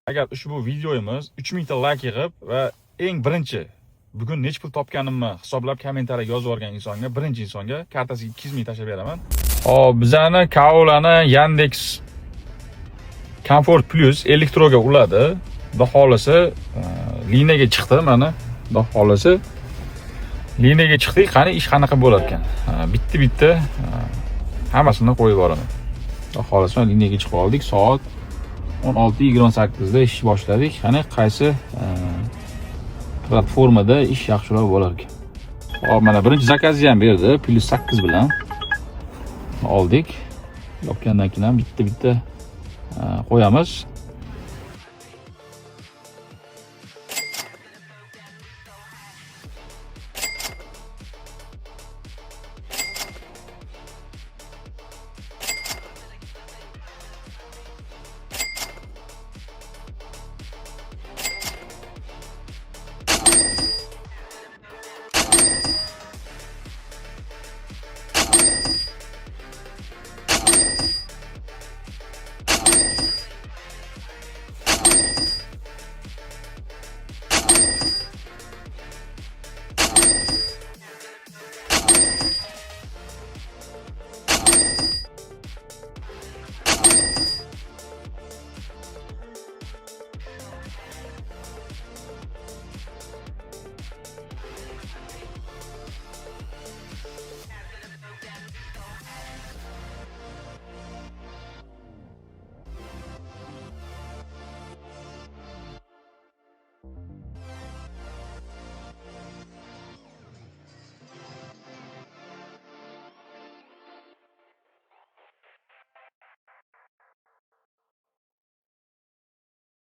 Agar ushbu videomiz 3000 ta like yig'ib va eng birinchi bugun nech pul topganimni hisoblab kommentariya yozib yuborgan insonga, birinchi insonga kartasiga 200 ming tashlab beraman. Hop, bizani Kaolani Yandex Comfort Plus elektroga uladi. Xudo xolisi liniyaga chiqdi mana. Xudo xolisi liniyaga chiqdik. Qani ish qanaqa bo'lar ekan? Bitta hammasini qo'yib yuboraman. Xudo xolisi liniyaga chiqib oldik. Soat 16:28 da ish boshladik. Qani qaysi platformada ish yaxshiroq bo'lar ekan? Hop, mana birinchi zakazni ham berdi. +8 bilan oldik. Yopgandan keyin ham bitta qo'yamiz.